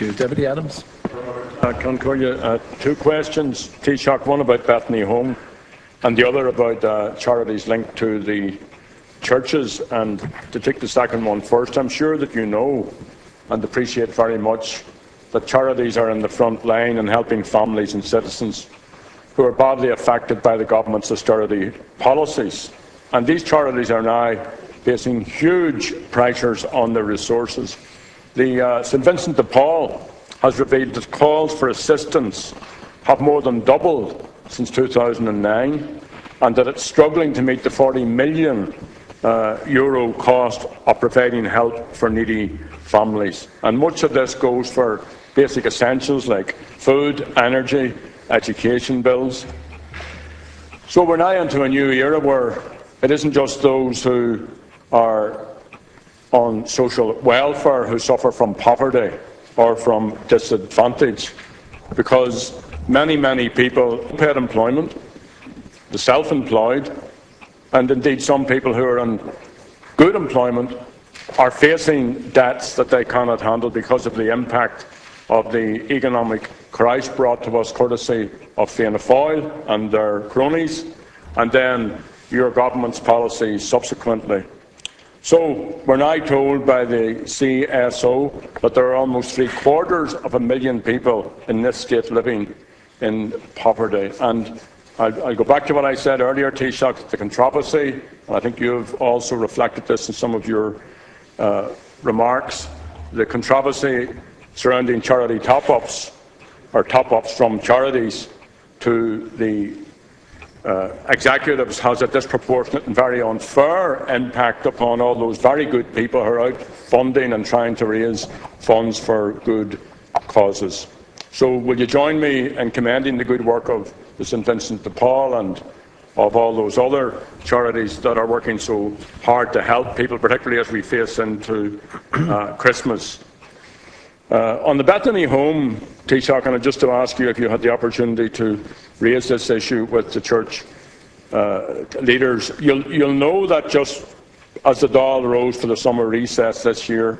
Deputy Adams. Concordia, two questions, Taoiseach, one about Bethany Home and the other about charities linked to the churches. And to take the second one first, I'm sure that you know and appreciate very much that charities are in the front line in helping families and citizens who are badly affected by the government's austerity policies. And these charities are now facing huge pressures on their resources. The St Vincent de Paul has revealed that calls for assistance have more than doubled since 2009, and that it's struggling to meet the €40 million cost of providing help for needy families. And much of this goes for basic essentials like food, energy, education bills. So we're now into a new era where it isn't just those who are on social welfare who suffer from poverty or from disadvantage, because many people paid employment, the self-employed, and indeed some people who are in good employment are facing debts that they cannot handle because of the impact of the economic crisis brought to us courtesy of Féin and their cronies, and then your government's policies subsequently. So we're now told by the CSO that there are almost 750,000 people in this state living in poverty. And I'll go back to what I said earlier, Taoiseach, the controversy, and I think you've also reflected this in some of your remarks, the controversy surrounding charity top-ups, or top-ups from charities to the executives has a disproportionate and very unfair impact upon all those very good people who are out funding and trying to raise funds for good causes. So will you join me in commending the good work of the St Vincent de Paul and of all those other charities that are working so hard to help people, particularly as we face into Christmas? On the Bethany Home, Taoiseach, and just to ask you if you had the opportunity to raise this issue with the church leaders, you'll know that just as the Dáil rose for the summer recess this year,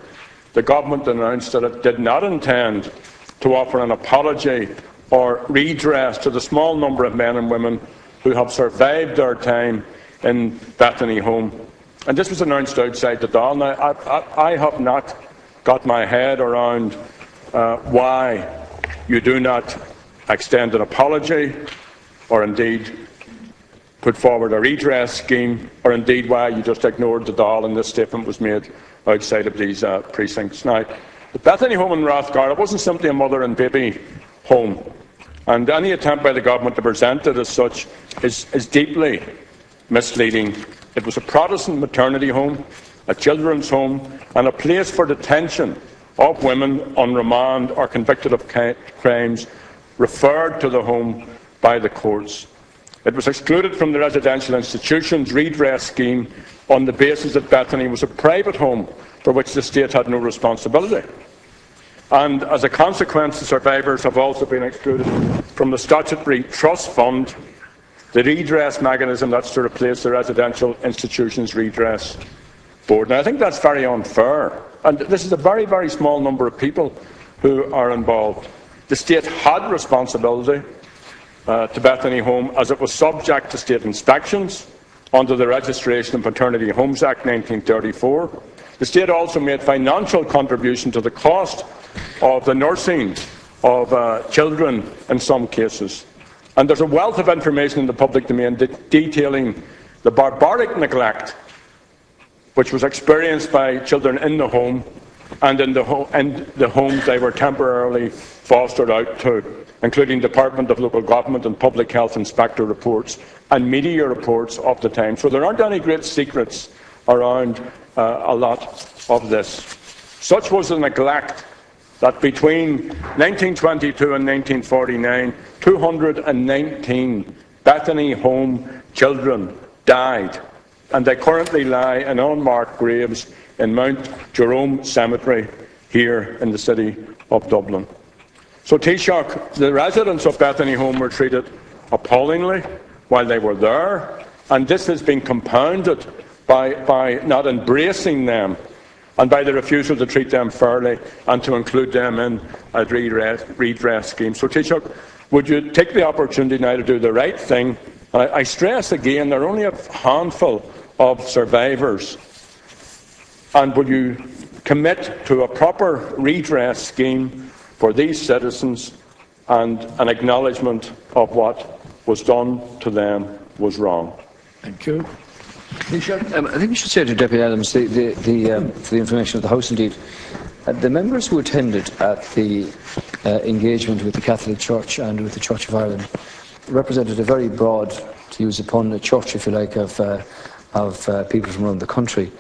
the government announced that it did not intend to offer an apology or redress to the small number of men and women who have survived their time in Bethany Home. And this was announced outside the Dáil. Now, I have not got my head around why you do not extend an apology or indeed put forward a redress scheme, or indeed why you just ignored the Dáil and this statement was made outside of these precincts. Now, the Bethany Home in Rathgar, it wasn't simply a mother and baby home, and any attempt by the government to present it as such is deeply misleading. It was a Protestant maternity home, a children's home, and a place for detention of women on remand or convicted of crimes referred to the home by the courts. It was excluded from the residential institutions redress scheme on the basis that Bethany was a private home for which the state had no responsibility. And as a consequence, the survivors have also been excluded from the statutory trust fund, the redress mechanism that's to replace the residential institutions redress board. Now, I think that's very unfair. And this is a very, very small number of people who are involved. The state had responsibility to Bethany Home as it was subject to state inspections under the Registration of Maternity Homes Act 1934. The state also made financial contribution to the cost of the nursing of children in some cases. And there's a wealth of information in the public domain detailing the barbaric neglect which was experienced by children in the home and in the homes they were temporarily fostered out to, including Department of Local Government and Public Health Inspector reports and media reports of the time. So there aren't any great secrets around a lot of this. Such was the neglect that between 1922 and 1949, 219 Bethany Home children died, and they currently lie in unmarked graves in Mount Jerome Cemetery here in the city of Dublin. So, Taoiseach, the residents of Bethany Home were treated appallingly while they were there, and this has been compounded by not embracing them and by the refusal to treat them fairly and to include them in a redress scheme. So, Taoiseach, would you take the opportunity now to do the right thing? I stress again, there are only a handful of survivors, and will you commit to a proper redress scheme for these citizens and an acknowledgement of what was done to them was wrong? Thank you. I think we should say to Deputy Adams, for the information of the House indeed, the members who attended at the engagement with the Catholic Church and with the Church of Ireland represented a very broad, to use a pun, a church, if you like, of people from around the country.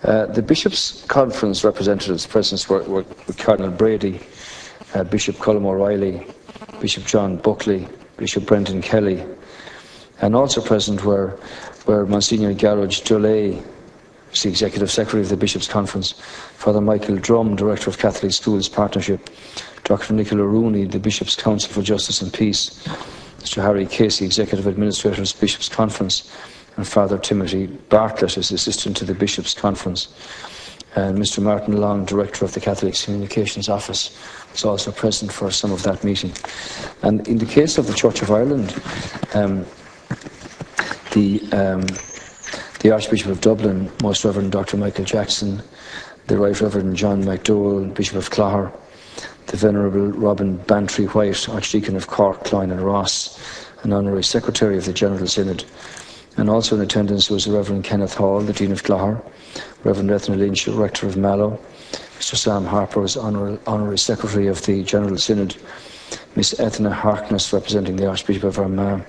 The Bishops' Conference representatives present were Cardinal Brady, Bishop Colm O'Reilly, Bishop John Buckley, Bishop Brendan Kelly, and also present were Monsignor Garage Dulé, the Executive Secretary of the Bishops' Conference, Father Michael Drum, Director of Catholic Schools Partnership, Dr Nicola Rooney, the Bishops' Council for Justice and Peace, Mr Harry Casey, Executive Administrator of the Bishops' Conference, and Father Timothy Bartlett as Assistant to the Bishops' Conference. And Mr Martin Long, Director of the Catholic Communications Office, was also present for some of that meeting. And in the case of the Church of Ireland, the Archbishop of Dublin, Most Reverend Dr Michael Jackson, the Right Reverend John MacDowell, Bishop of Clogher, the Venerable Robin Bantry White, Archdeacon of Cork, Cloyne and Ross, an Honorary Secretary of the General Synod. And also in attendance was the Reverend Kenneth Hall, the Dean of Clogher, Reverend Ethna Lynch, Rector of Mallow, Mr Sam Harper was Honorary Secretary of the General Synod, Miss Ethna Harkness, representing the Archbishop of Armagh,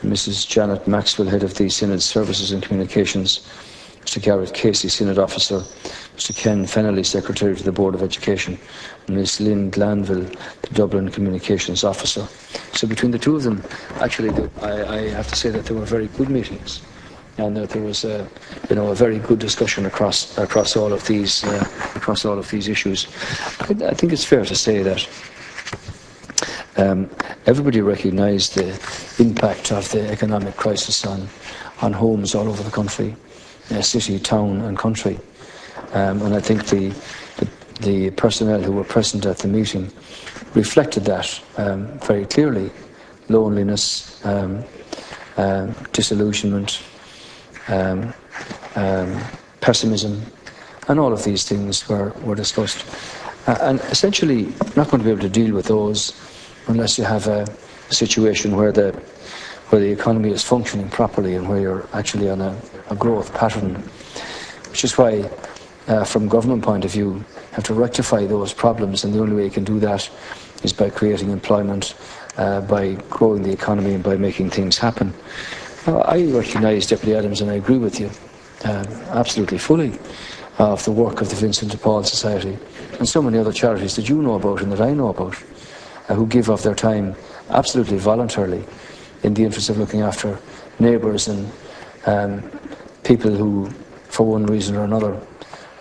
and Mrs Janet Maxwell, Head of the Synod Services and Communications, Mr Garrett Casey, Synod Officer, Mr Ken Fennelly, Secretary to the Board of Education, and Miss Lynn Glanville, the Dublin Communications Officer. So between the two of them, actually, I have to say that there were very good meetings, and that there was a very good discussion across all of these issues. I think it's fair to say that everybody recognised the impact of the economic crisis on homes all over the country, city, town and country. And I think the personnel who were present at the meeting reflected that very clearly. Loneliness, disillusionment, pessimism, and all of these things were discussed. And essentially, you're not going to be able to deal with those unless you have a situation where the economy is functioning properly and where you're actually on a growth pattern, which is why, from government point of view, you have to rectify those problems, and the only way you can do that is by creating employment, by growing the economy and by making things happen. I recognise, Deputy Adams, and I agree with you absolutely fully, of the work of the Vincent de Paul Society and so many other charities that you know about and that I know about, who give of their time absolutely voluntarily in the interest of looking after neighbours and people who, for one reason or another,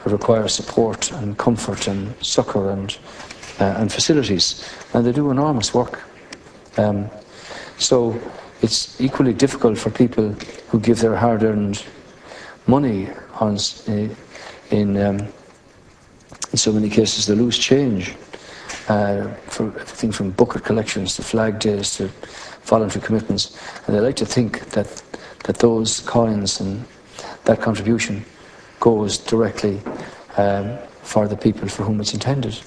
require support and comfort and succour and facilities, and they do enormous work. So it's equally difficult for people who give their hard-earned money in so many cases they lose change, for everything from bucket collections to flag days to voluntary commitments, and they like to think that those coins and that contribution goes directly for the people for whom it's intended.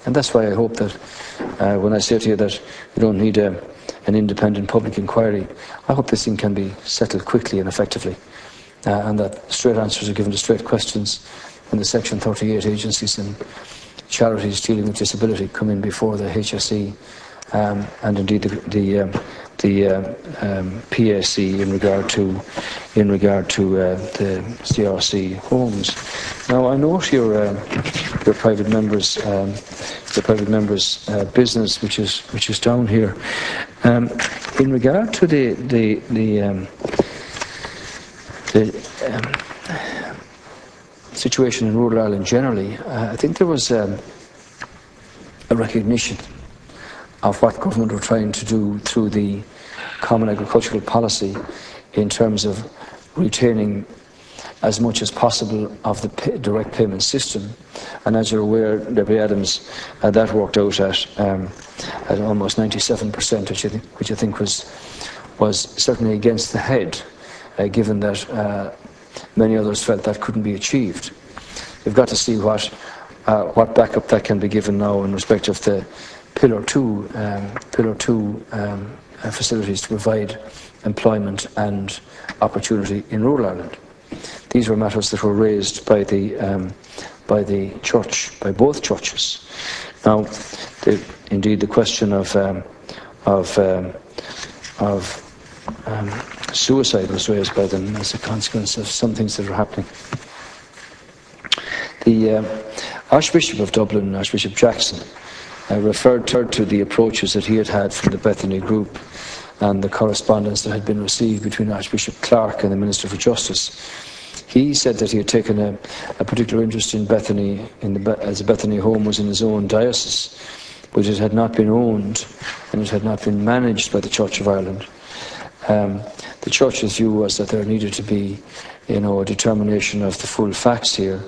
And that's why I hope that when I say to you that we don't need an independent public inquiry, I hope this thing can be settled quickly and effectively, and that straight answers are given to straight questions, and the Section 38 agencies and charities dealing with disability come in before the HSE and indeed the PSC in regard to the CRC homes. Now I note your private members business, which is down here. In regard to the situation in rural Ireland generally, I think there was a recognition of what government were trying to do through the Common Agricultural Policy in terms of retaining as much as possible of the direct payment system. And as you're aware, Deputy Adams, that worked out at almost 97%, which I think was certainly against the head, given that many others felt that couldn't be achieved. We've got to see what backup that can be given now in respect of the Pillar 2 facilities to provide employment and opportunity in rural Ireland. These were matters that were raised by the church, by both churches. Now, indeed, the question of suicide was raised by them as a consequence of some things that are happening. The Archbishop of Dublin, Archbishop Jackson, referred to the approaches that he had had from the Bethany group and the correspondence that had been received between Archbishop Clark and the Minister for Justice. He said that he had taken a particular interest in Bethany, as the Bethany home was in his own diocese, but it had not been owned and it had not been managed by the Church of Ireland. The Church's view was that there needed to be, a determination of the full facts here,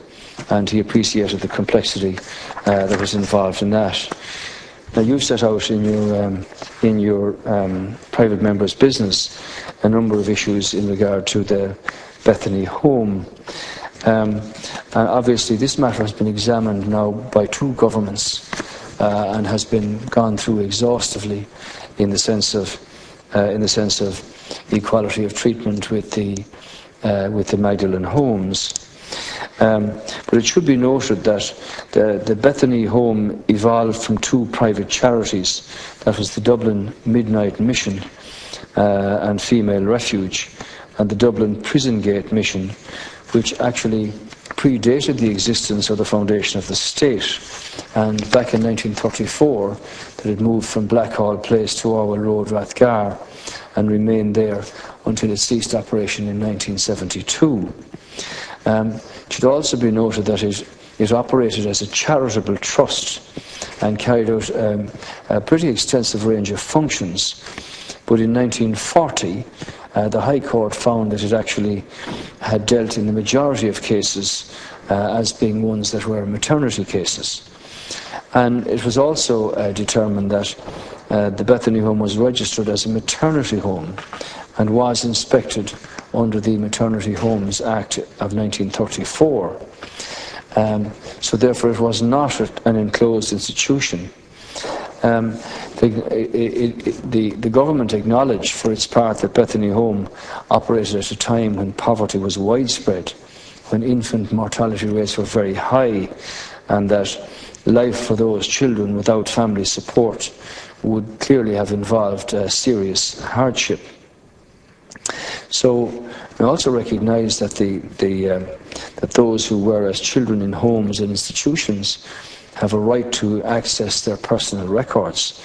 and he appreciated the complexity that was involved in that. Now, you've set out in your private member's business a number of issues in regard to the Bethany home. And obviously, this matter has been examined now by two governments and has been gone through exhaustively in the sense of equality of treatment with the Magdalen homes. But it should be noted that the Bethany home evolved from two private charities. That was the Dublin Midnight Mission and Female Refuge, and the Dublin Prison Gate Mission, which actually predated the existence of the foundation of the state. And back in 1934, that it moved from Blackhall Place to Orwell Road, Rathgar, and remained there until it ceased operation in 1972. It should also be noted that it operated as a charitable trust and carried out a pretty extensive range of functions. But in 1940, the High Court found that it actually had dealt in the majority of cases as being ones that were maternity cases. And it was also determined that the Bethany home was registered as a maternity home and was inspected under the Maternity Homes Act of 1934. So therefore it was not an enclosed institution. The government acknowledged for its part that Bethany home operated at a time when poverty was widespread, when infant mortality rates were very high, and that life for those children without family support would clearly have involved serious hardship. So we also recognise that that those who were as children in homes and institutions have a right to access their personal records,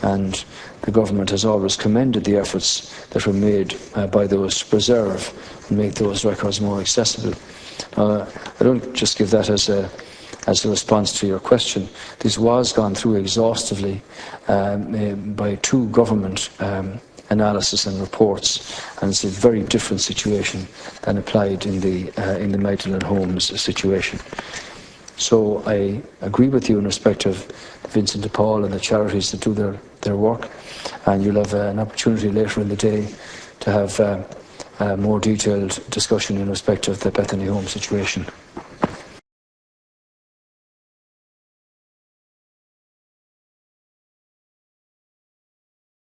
and the government has always commended the efforts that were made by those to preserve and make those records more accessible. I don't just give that as a response to your question. This was gone through exhaustively by two government analysis and reports, and it's a very different situation than applied in the Magdalen Homes situation. So I agree with you in respect of Vincent de Paul and the charities that do their work, and you'll have an opportunity later in the day to have a more detailed discussion in respect of the Bethany Home situation.